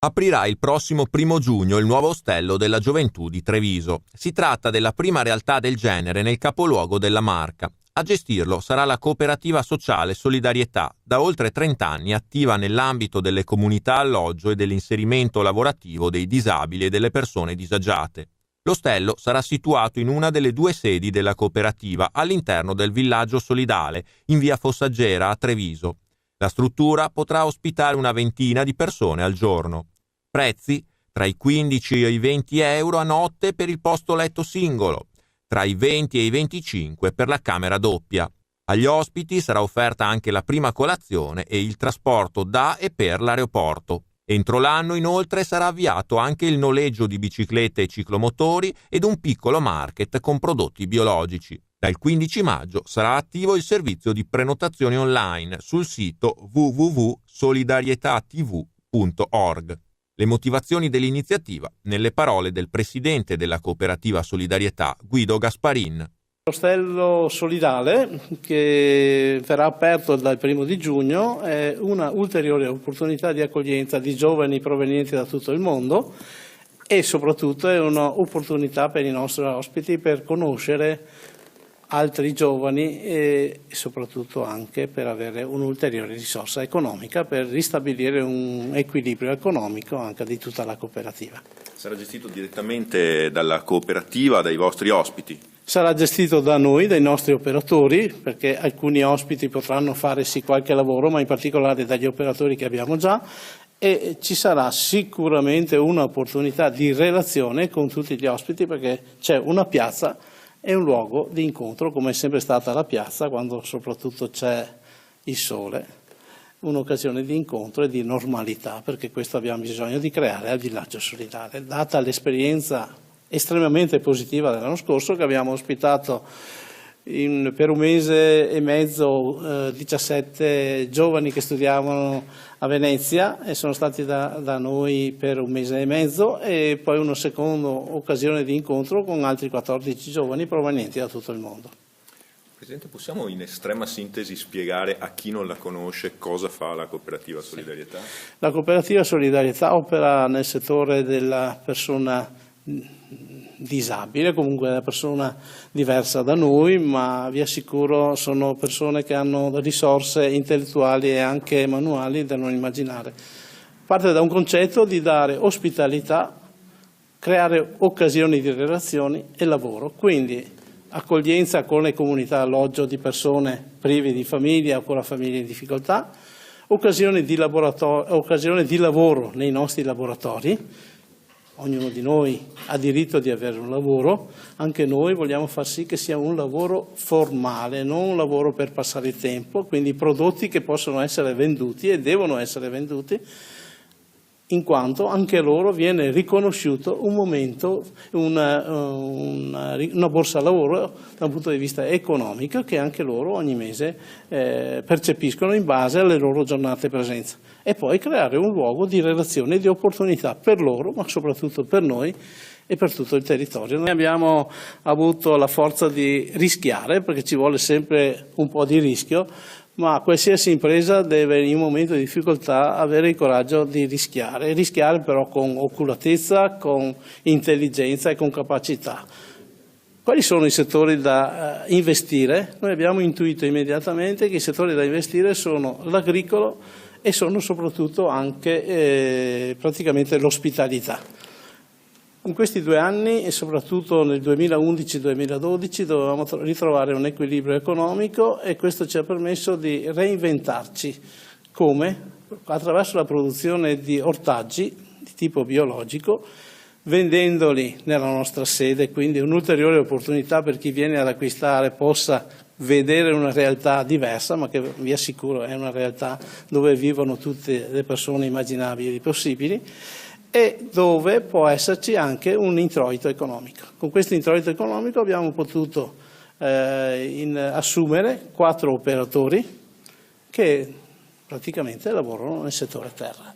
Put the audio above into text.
Aprirà il prossimo 1° giugno il nuovo ostello della gioventù di Treviso. Si tratta della prima realtà del genere nel capoluogo della Marca. A gestirlo sarà la cooperativa sociale Solidarietà, da oltre 30 anni attiva nell'ambito delle comunità alloggio e dell'inserimento lavorativo dei disabili e delle persone disagiate. L'ostello sarà situato in una delle 2 sedi della cooperativa all'interno del villaggio solidale, in via Fossagera a Treviso. La struttura potrà ospitare una ventina di persone al giorno. Prezzi? Tra i 15 e i 20 euro a notte per il posto letto singolo, tra i 20 e i 25 per la camera doppia. Agli ospiti sarà offerta anche la prima colazione e il trasporto da e per l'aeroporto. Entro l'anno, inoltre, sarà avviato anche il noleggio di biciclette e ciclomotori ed un piccolo market con prodotti biologici. Dal 15 maggio sarà attivo il servizio di prenotazione online sul sito www.solidarietatv.org. Le motivazioni dell'iniziativa nelle parole del presidente della cooperativa Solidarietà, Guido Gasparin. L'ostello solidale, che verrà aperto dal 1° di giugno, è una ulteriore opportunità di accoglienza di giovani provenienti da tutto il mondo e soprattutto è un'opportunità per i nostri ospiti per conoscere altri giovani e soprattutto anche per avere un'ulteriore risorsa economica per ristabilire un equilibrio economico anche di tutta la cooperativa. Sarà gestito direttamente dalla cooperativa, dai vostri ospiti? Sarà gestito da noi, dai nostri operatori, perché alcuni ospiti potranno fare sì qualche lavoro, ma in particolare dagli operatori che abbiamo già, e ci sarà sicuramente un'opportunità di relazione con tutti gli ospiti perché c'è una piazza e un luogo di incontro, come è sempre stata la piazza, quando soprattutto c'è il sole, un'occasione di incontro e di normalità, perché questo abbiamo bisogno di creare al villaggio solidale. Data l'esperienza estremamente positiva dell'anno scorso, che abbiamo ospitato per 1 mese e mezzo 17 giovani che studiavano a Venezia e sono stati da noi per 1 mese e mezzo, e poi una seconda occasione di incontro con altri 14 giovani provenienti da tutto il mondo. Presidente, possiamo in estrema sintesi spiegare a chi non la conosce cosa fa la cooperativa Solidarietà? La cooperativa Solidarietà opera nel settore della persona disabile, comunque una persona diversa da noi, ma vi assicuro sono persone che hanno risorse intellettuali e anche manuali da non immaginare. Parte da un concetto di dare ospitalità, creare occasioni di relazioni e lavoro, quindi accoglienza con le comunità alloggio di persone prive di famiglia o con la famiglia in difficoltà, occasioni di lavoro nei nostri laboratori. Ognuno di noi ha diritto di avere un lavoro, anche noi vogliamo far sì che sia un lavoro formale, non un lavoro per passare il tempo, quindi prodotti che possono essere venduti e devono essere venduti, in quanto anche a loro viene riconosciuto un momento, una borsa lavoro da un punto di vista economico che anche loro ogni mese percepiscono in base alle loro giornate presenza, e poi creare un luogo di relazione e di opportunità per loro, ma soprattutto per noi e per tutto il territorio. Noi abbiamo avuto la forza di rischiare, perché ci vuole sempre un po' di rischio, ma qualsiasi impresa deve in un momento di difficoltà avere il coraggio di rischiare però con oculatezza, con intelligenza e con capacità. Quali sono i settori da investire? Noi abbiamo intuito immediatamente che i settori da investire sono l'agricolo e sono soprattutto anche praticamente l'ospitalità. In questi 2 anni e soprattutto nel 2011-2012 dovevamo ritrovare un equilibrio economico, e questo ci ha permesso di reinventarci. Come? Attraverso la produzione di ortaggi di tipo biologico, vendendoli nella nostra sede, quindi un'ulteriore opportunità per chi viene ad acquistare possa vedere una realtà diversa, ma che vi assicuro è una realtà dove vivono tutte le persone immaginabili e possibili, e dove può esserci anche un introito economico. Con questo introito economico abbiamo potuto assumere 4 operatori che praticamente lavorano nel settore terra.